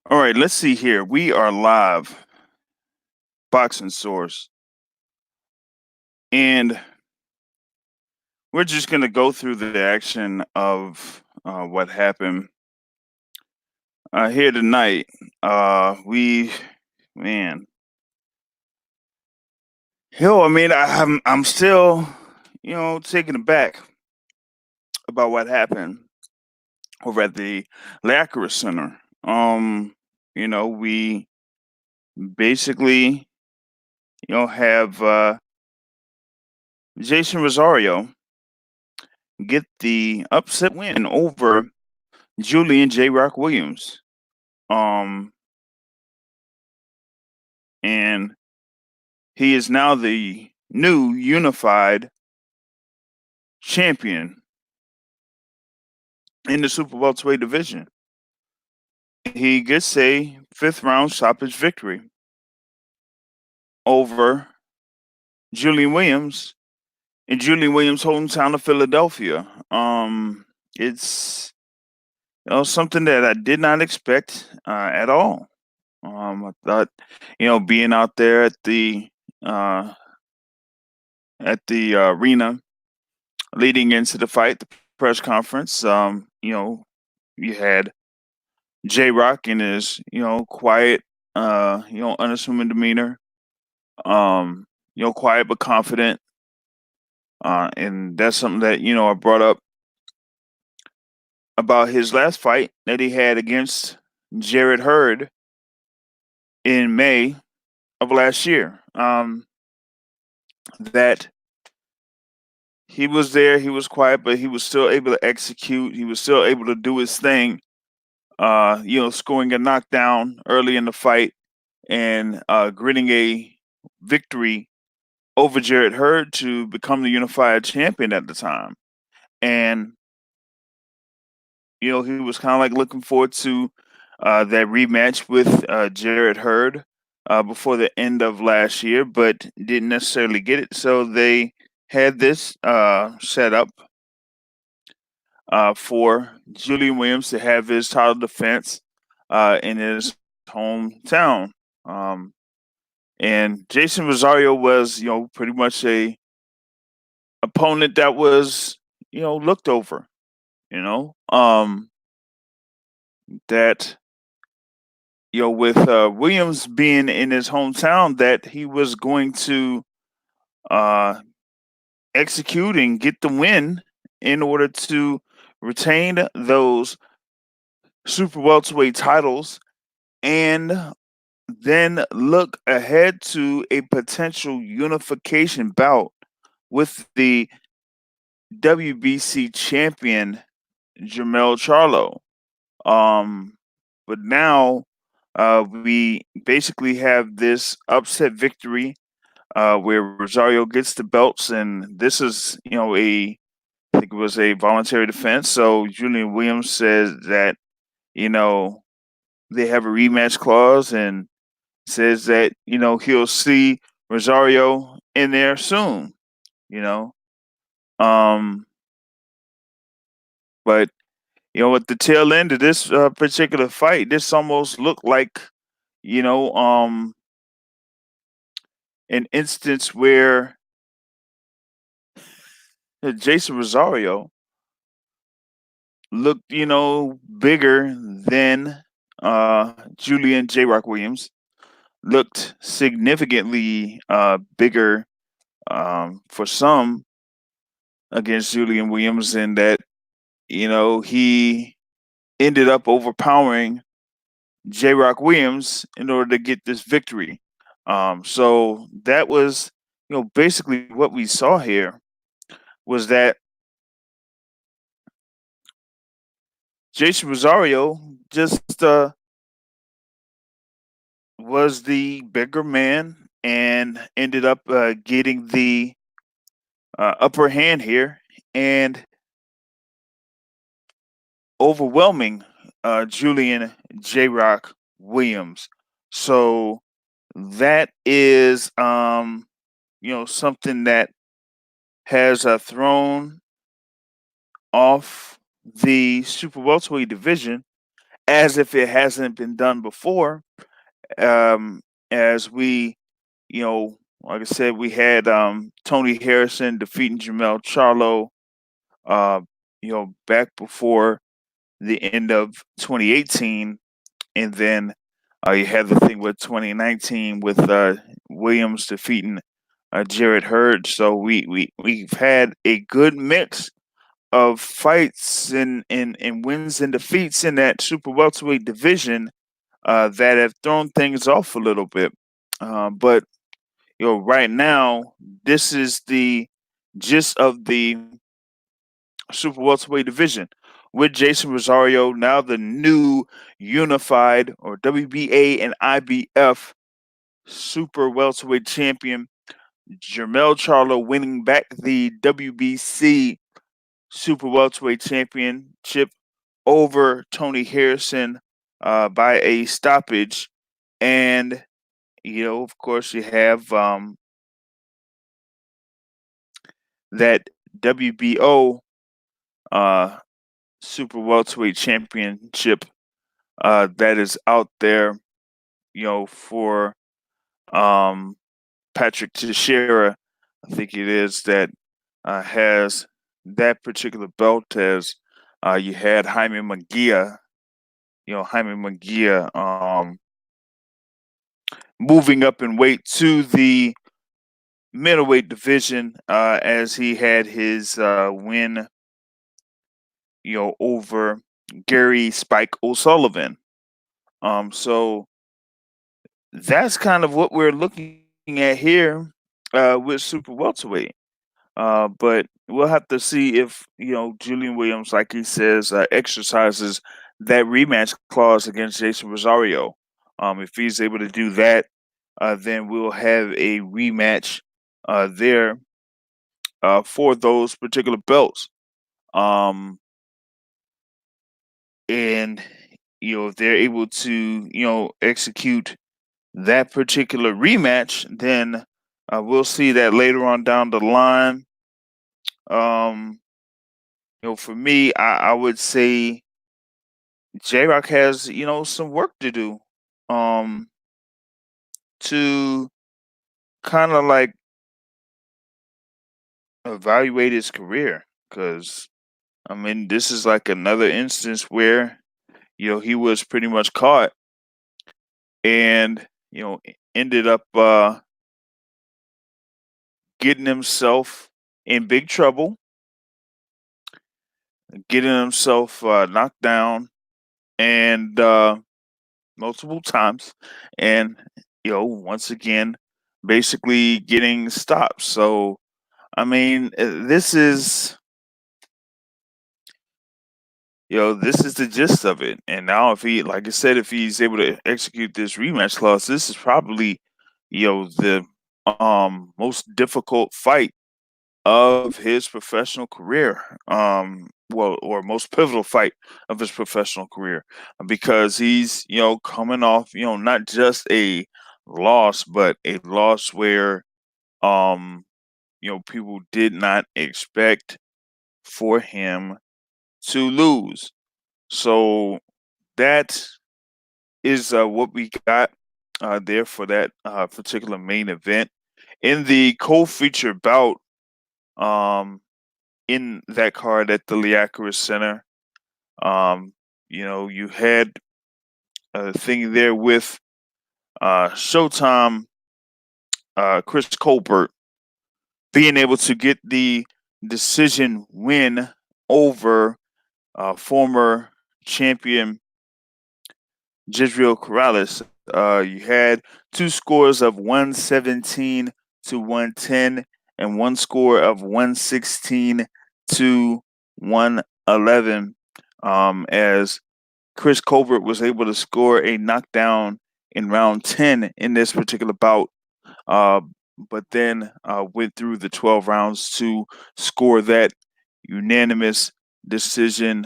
All right, let's see here. We are live, Boxing Source, and we're just going to go through the action of what happened here tonight. Man, I mean, I'm still, taken aback about what happened over at the Lacquer Center. We basically, have Jason Rosario get the upset win over Julian J. Rock Williams. Um, and he is now the new unified champion in the super welterweight division. He gets a fifth round stoppage victory over Julian Williams in Julian Williams' hometown of Philadelphia. It's something that I did not expect at all. I thought, being out there uh, at the arena leading into the fight, the press conference, you had J Rock in his, quiet, unassuming demeanor, quiet but confident. And that's something that, I brought up about his last fight that he had against Jared Hurd in May of last year. That he was there, he was quiet, but he was still able to execute. He was still able to do his thing, scoring a knockdown early in the fight and gritting a victory over Jared Hurd to become the unified champion at the time. And, he was kind of like looking forward to that rematch with Jared Hurd before the end of last year, but didn't necessarily get it. So they had this set up for Julian Williams to have his title defense in his hometown. Um, and Jason Rosario was, pretty much a opponent that was, looked over. You know, that with Williams being in his hometown, that he was going to uh, execute and get the win in order to retain those super welterweight titles and then look ahead to a potential unification bout with the WBC champion Jermell Charlo. Um, but now we basically have this upset victory where Rosario gets the belts, and this is I think it was a voluntary defense. So Julian Williams says that you know they have a rematch clause and says that he'll see Rosario in there soon. You know, um, but at the tail end of this particular fight, this almost looked like you know um an instance where Jason Rosario looked bigger than Julian J Rock Williams, looked significantly bigger for some against Julian Williams, and that he ended up overpowering J Rock Williams in order to get this victory. So that was basically what we saw here was that Jason Rosario just was the bigger man and ended up getting the upper hand here and overwhelming Julian J Rock Williams. So that is something that has thrown off the super welterweight division as if it hasn't been done before. Um, as we, like I said, we had Tony Harrison defeating Jamel Charlo, uh, back before the end of 2018, and then you had the thing with 2019 with Williams defeating Jared Hurd. So we've had a good mix of fights and wins and defeats in that super welterweight division that have thrown things off a little bit. But right now, this is the gist of the super welterweight division with Jason Rosario, now the new unified or WBA and IBF super welterweight champion. Jermell Charlo winning back the WBC super welterweight championship over Tony Harrison by a stoppage. And, of course, you have that WBO uh, super welterweight championship that is out there, for um, Patrick Teixeira, I think it is, that has that particular belt. As you had Jaime Munguia, moving up in weight to the middleweight division as he had his win, over Gary Spike O'Sullivan. So that's kind of what we're looking at here with super welterweight. But we'll have to see if Julian Williams, like he says, exercises that rematch clause against Jason Rosario. If he's able to do that, then we'll have a rematch there for those particular belts. Um, and if they're able to execute that particular rematch, then we'll see that later on down the line. Um, for me, I would say J Rock has some work to do to kind of like evaluate his career, because I mean this is like another instance where he was pretty much caught and ended up getting himself in big trouble, getting himself knocked down and multiple times, and once again basically getting stopped. So I mean, this is the gist of it. And now, if he, like I said, if he's able to execute this rematch clause, this is probably, the most difficult fight of his professional career. Well, or most pivotal fight of his professional career, because he's, coming off, not just a loss, but a loss where, um, people did not expect for him to lose. So that is what we got there for that particular main event. In the co-feature bout, um, in that card at the Liacouras Center, um, you had a thing there with Showtime, Chris Colbert being able to get the decision win over former champion Jisrael Corrales. You had two scores of 117 to 110 and one score of 116 to 111, as Chris Colbert was able to score a knockdown in round 10 in this particular bout, uh, but then went through the 12 rounds to score that unanimous decision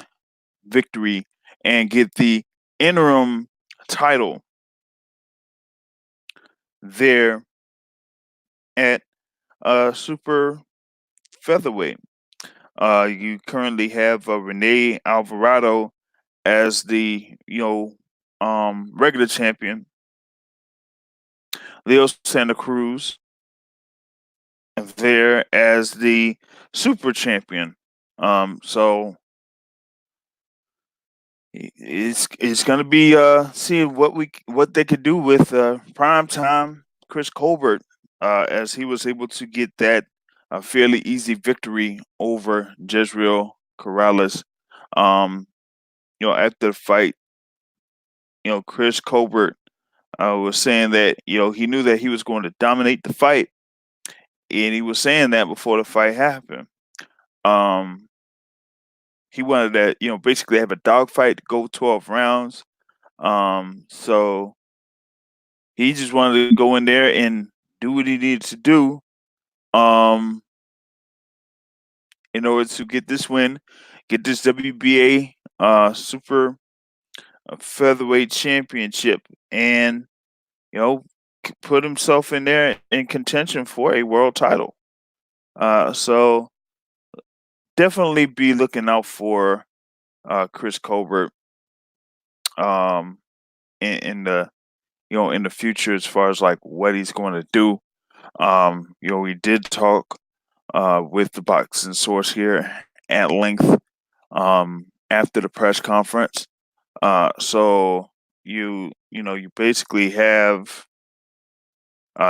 victory and get the interim title there at super featherweight. You currently have Rene Alvarado as the regular champion, Leo Santa Cruz there as the super champion. So it's gonna be seeing what they could do with prime time Chris Colbert, as he was able to get that fairly easy victory over Jezreel Corrales. Um, after the fight, Chris Colbert was saying that he knew that he was going to dominate the fight, and he was saying that before the fight happened. Um, he wanted that basically have a dogfight, go 12 rounds. So he just wanted to go in there and do what he needed to do, um, in order to get this win, get this WBA super featherweight championship, and put himself in there in contention for a world title. So definitely be looking out for Chris Colbert, um, in the in the future, as far as like what he's going to do. We did talk with the boxing source here at length after the press conference. So you basically have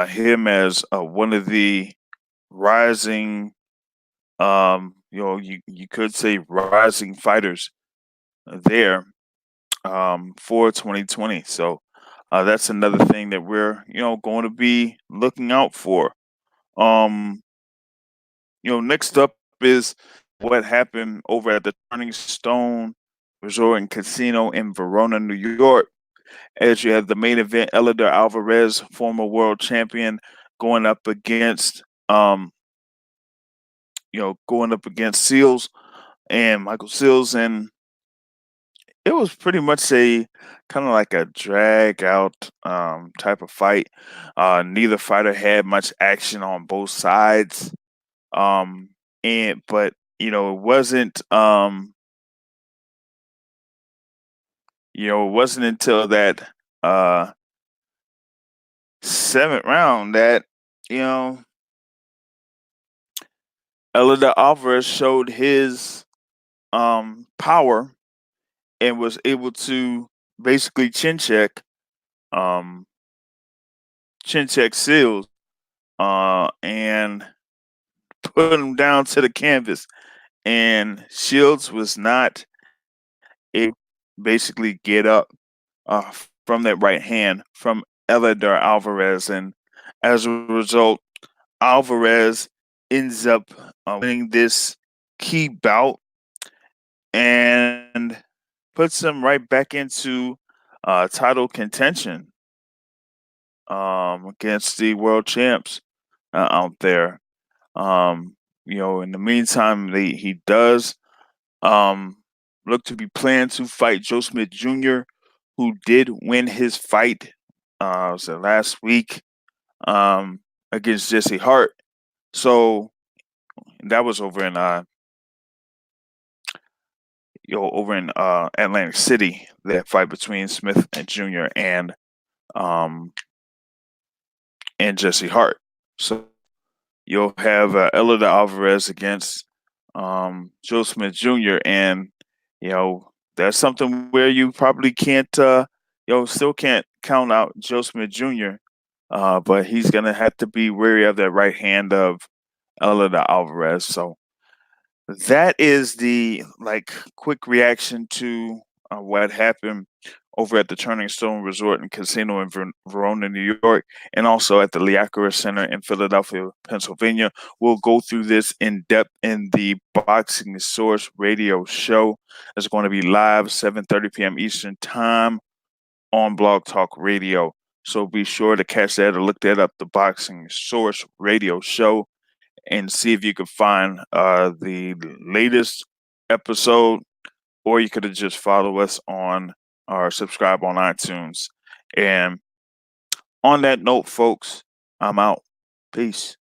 him as one of the rising, you could say rising fighters there, for 2020. So that's another thing that we're going to be looking out for. Um, next up is what happened over at the Turning Stone Resort and Casino in Verona, New York. As you have the main event, Eleider Alvarez, former world champion, going up against Seals and Michael Seals, and it was pretty much a kind of like a drag out type of fight. Neither fighter had much action on both sides. Um, and but it wasn't it wasn't until that uh seventh round that you know Eleider Alvarez showed his power and was able to basically um chin check Seals, and put him down to the canvas. And Shields was not able to basically get up from that right hand from Eleider Alvarez, and as a result, Alvarez ends up winning this key bout and puts him right back into title contention against the world champs out there. In the meantime, he does um, look to be planning to fight Joe Smith Jr., who did win his fight was it last week, against Jesse Hart. So that was over in Atlantic City. That fight between Smith and Jr. Um and Jesse Hart. So you'll have Eleider Alvarez against Joe Smith Jr. And that's something where you probably can't still can't count out Joe Smith Jr. But he's gonna have to be wary of that right hand of Eleider Alvarez. So that is the quick reaction to what happened over at the Turning Stone Resort and Casino in Verona, New York, and also at the Liacouras Center in Philadelphia, Pennsylvania. We'll go through this in depth in the Boxing Source radio show. It's going to be live 7:30 p.m. Eastern Time on Blog Talk Radio. So be sure to catch that or look that up, the Boxing Source radio show, and see if you can find the latest episode, or you could have just follow us on or subscribe on iTunes. And on that note, folks, I'm out. Peace.